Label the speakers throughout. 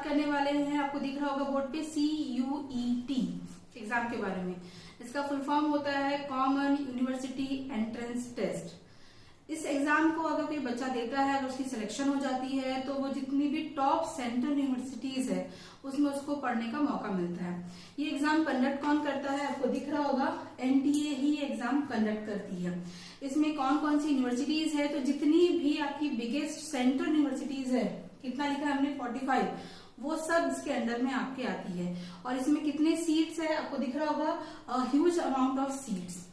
Speaker 1: बात करने वाले हैं, आपको दिख रहा होगा बोर्ड पे, CUET एग्जाम के बारे में। इसका फुल फॉर्म होता है कॉमन यूनिवर्सिटी एंट्रेंस टेस्ट। इस एग्जाम को अगर कोई बच्चा देता है, अगर उसकी सिलेक्शन हो जाती है, तो वो जितनी भी टॉप सेंट्रल यूनिवर्सिटीज है उसमें उसको पढ़ने का मौका मिलता है। ये एग्जाम कंडक्ट कौन करता है, आपको दिख रहा होगा, NTA ही एग्जाम कंडक्ट करती है। इसमें कौन कौन सी यूनिवर्सिटीज है, तो जितनी भी आपकी बिगेस्ट सेंट्रल यूनिवर्सिटीज है, कितना लिखा है हमने 45, वो सब इसके अंडर में आपके आती है। और इसमें कितने सीट्स है, आपको दिख रहा होगा, ह्यूज अमाउंट ऑफ सीट्स।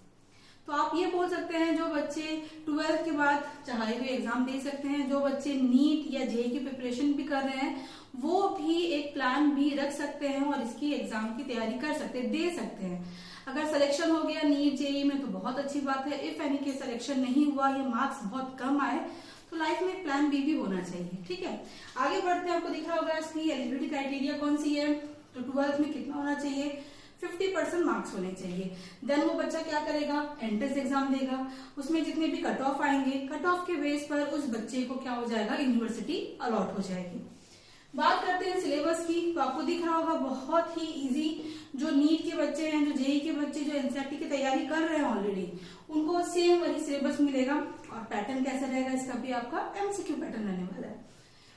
Speaker 1: तो आप ये बोल सकते हैं जो बच्चे 12th के बाद चाहे हुए एग्जाम दे सकते हैं, जो बच्चे नीट या जेईई की प्रिपरेशन भी कर रहे हैं वो भी एक प्लान भी रख सकते हैं और इसकी एग्जाम की तैयारी कर सकते हैं, दे सकते हैं। अगर सिलेक्शन हो गया नीट जेईई में तो बहुत अच्छी बात है। इफ एनी के सिलेक्शन नहीं हुआ या मार्क्स बहुत कम आए तो लाइफ में प्लान बी भी होना चाहिए। ठीक है, आगे बढ़ते हैं। आपको दिख रहा होगा इसकी एलिजिबिलिटी क्राइटेरिया कौन सी है, तो 12th में कितना होना चाहिए, 50% मार्क्स होने चाहिए। देन वो बच्चा क्या करेगा, एंट्रेंस एग्जाम देगा, उसमें जितने भी कट ऑफ आएंगे, कट ऑफ के बेस पर उस बच्चे को क्या हो जाएगा, यूनिवर्सिटी अलॉट हो जाएगी। बात करते हैं सिलेबस की, तो आपको दिख रहा होगा बहुत ही इजी। जो नीट के बच्चे हैं, जो जेईई के बच्चे, जो एनसीईआरटी की तैयारी कर रहे हैं ऑलरेडी, उनको सेम वही सिलेबस मिलेगा। और पैटर्न कैसा रहेगा इसका भी, आपका MCQ पैटर्न रहने वाला है।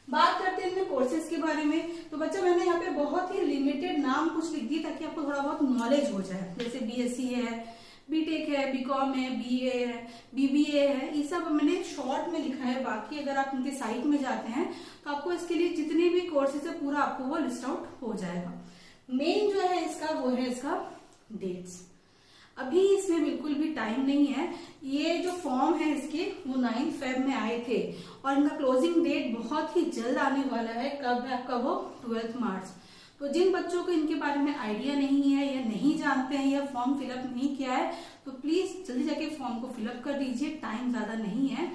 Speaker 1: बात करते हैं कोर्सेज के बारे में, तो बच्चा मैंने यहाँ पे बहुत ही लिमिटेड नाम कुछ लिख दी ताकि आपको थोड़ा बहुत नॉलेज हो जाए। जैसे BSc है, BTech है, BCom है, BA है, BBA है, ये सब मैंने शॉर्ट में लिखा है। बाकी अगर आप उनके साइट में जाते हैं तो आपको इसके लिए जितने भी कोर्सेज है पूरा आपको वो लिस्ट आउट हो जाएगा। मेन जो है इसका वो है इसका डेट्स। अभी इसमें बिल्कुल भी टाइम नहीं है। ये जो फॉर्म है इसके वो 9 Feb में आए थे और इनका क्लोजिंग डेट बहुत ही जल्द आने वाला है। कब है आपका वो, 12 मार्च। तो जिन बच्चों को इनके बारे में आइडिया नहीं है या नहीं जानते हैं या फॉर्म फिलअप नहीं किया है तो प्लीज जल्दी जाके फॉर्म को फिलअप कर दीजिए, टाइम ज्यादा नहीं है।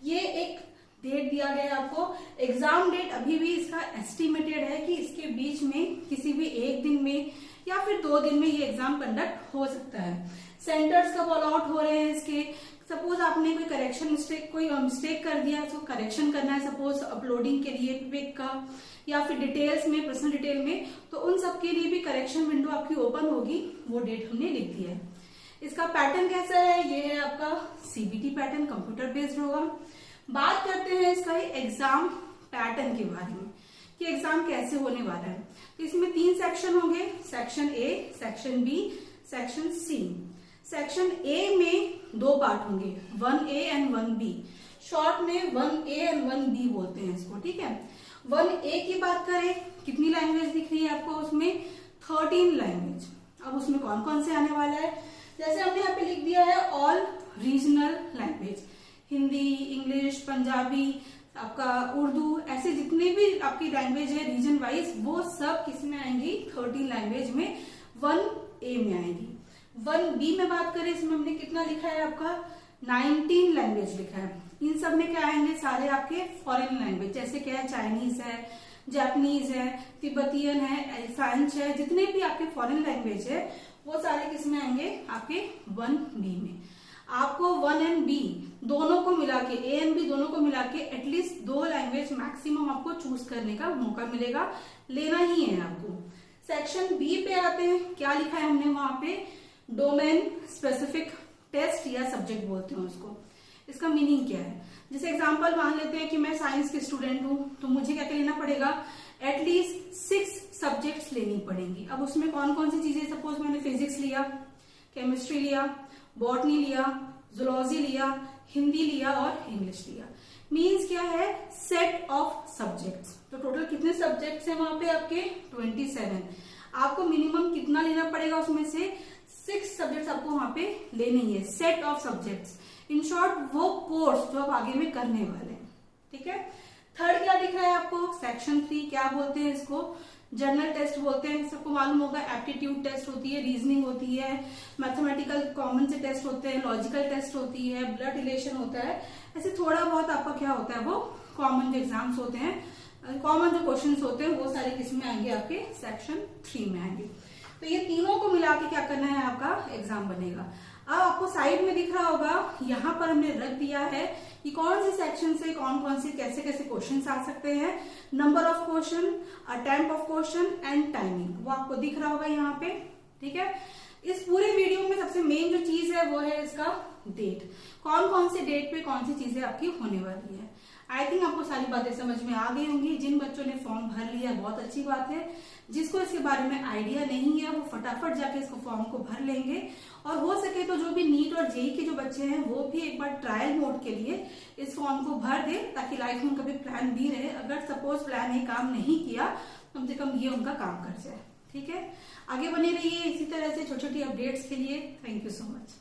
Speaker 1: ये एक डेट दिया गया है आपको, एग्जाम डेट अभी भी इसका एस्टिमेटेड है कि इसके बीच में किसी भी एक दिन में या फिर 2 दिन में ये एग्जाम कंडक्ट हो सकता है। सेंटर्स कब अलॉट हो रहे हैं इसके, सपोज आपने कोई करेक्शन मिस्टेक, कोई मिस्टेक कर दिया, उसको करेक्शन करना है सपोज अपलोडिंग के लिए पिक का या फिर डिटेल्स में, पर्सनल डिटेल में, तो उन सब के लिए भी करेक्शन विंडो आपकी ओपन होगी, वो डेट हमने लिख दी है। इसका पैटर्न कैसा है, ये है आपका CBT पैटर्न, कंप्यूटर बेस्ड होगा। बात करते हैं इसका एग्जाम पैटर्न के बारे में कि एग्जाम कैसे होने वाला है। तो इसमें 3 सेक्शन होंगे, section A, section B, section C। Section A में 2 पार्ट होंगे, 1A एंड 1B। शॉर्ट में 1A एंड 1B बोलते हैं इसको। ठीक है, 1A की बात करें, कितनी लैंग्वेज दिख रही है आपको उसमें, 13 लैंग्वेज। अब उसमें कौन कौन से आने वाला है, जैसे हमने यहाँ पे लिख दिया है all regional language, Hindi, English, Punjabi, आपका उर्दू, ऐसे जितने भी आपकी लैंग्वेज है रीजन वाइज, वो सब किस में आएंगी, 13 लैंग्वेज में 1A में आएंगी। 1B में बात करें, इसमें हमने कितना लिखा है आपका, 19 लैंग्वेज लिखा है। इन सब में क्या आएंगे, सारे आपके फॉरेन लैंग्वेज, जैसे क्या है, चाइनीज है, जापानीज है, तिब्बतियन है, फ्रेंच है, जितने भी आपके फॉरेन लैंग्वेज है वो सारे किस में आएंगे, आपके 1B में। आपको 1 एंड B दोनों को मिला के, A एंड B दोनों को मिला के एटलीस्ट 2 लैंग्वेज मैक्सिमम आपको चूज करने का मौका मिलेगा, लेना ही है आपको। सेक्शन B पे आते हैं, क्या लिखा है हमने वहां पे, डोमेन स्पेसिफिक टेस्ट या सब्जेक्ट बोलते हैं उसको। इसका मीनिंग क्या है, जैसे एग्जांपल मान लेते हैं कि मैं साइंस की स्टूडेंट हूं, तो मुझे क्या लेना पड़ेगा, एटलीस्ट 6 सब्जेक्ट्स लेनी पड़ेंगी। अब उसमें कौन कौन सी चीजें, सपोज मैंने फिजिक्स लिया, केमिस्ट्री लिया, बॉटनी लिया, जूलॉजी लिया, हिंदी लिया और इंग्लिश लिया। मीन्स क्या है, सेट ऑफ सब्जेक्ट्स। तो टोटल कितने सब्जेक्ट्स हैं वहां पे आपके, 27। आपको मिनिमम कितना लेना पड़ेगा, उसमें से 6 सब्जेक्ट्स आपको वहां पे लेने ही है, set of subjects. In short वो कोर्स जो आप आगे में करने वाले हैं। ठीक है, थर्ड क्या दिख रहा है आपको, सेक्शन 3, क्या बोलते हैं इसको, जर्नल टेस्ट बोलते हैं। सबको मालूम होगा, एप्टीट्यूड टेस्ट होती है, रीजनिंग होती है, मैथमेटिकल कॉमन से टेस्ट होते हैं, लॉजिकल टेस्ट होती है, ब्लड रिलेशन होता है। ऐसे थोड़ा बहुत आपका क्या होता है, वो कॉमन जो एग्जाम्स होते हैं, कॉमन जो क्वेश्चंस होते हैं वो सारे किस में आएंगे, आपके सेक्शन 3 में आएंगे। तो ये तीनों को मिला के क्या करना है, आपका एग्जाम बनेगा। अब आपको साइड में दिख रहा होगा, यहाँ पर हमने रख दिया है कि कौन से सेक्शन से कौन कौन से कैसे कैसे क्वेश्चन आ सकते हैं, number of question, attempt of question and timing, वो आपको दिख रहा होगा यहाँ पे। ठीक है, इस पूरे वीडियो में सबसे मेन जो चीज है वो है इसका डेट, कौन कौन से डेट पे कौन सी चीजें आपकी होने वाली है। आई थिंक आपको सारी बातें समझ में आ गई होंगी। जिन बच्चों ने फॉर्म भर लिया बहुत अच्छी बात है, जिसको इसके बारे में आइडिया नहीं है वो फटाफट जाके इसको फॉर्म को भर लेंगे, और हो सके तो जो भी नीट और जेई के जो बच्चे हैं वो भी एक बार ट्रायल मोड के लिए इस फॉर्म को भर दे, ताकि लाइफ में उनका भी प्लान बी रहे। अगर सपोज प्लान ए काम नहीं किया, कम से कम ये उनका काम कर जाए। ठीक है, आगे बने रहिए इसी तरह से छोटी छोटी अपडेट्स के लिए। Thank you so much.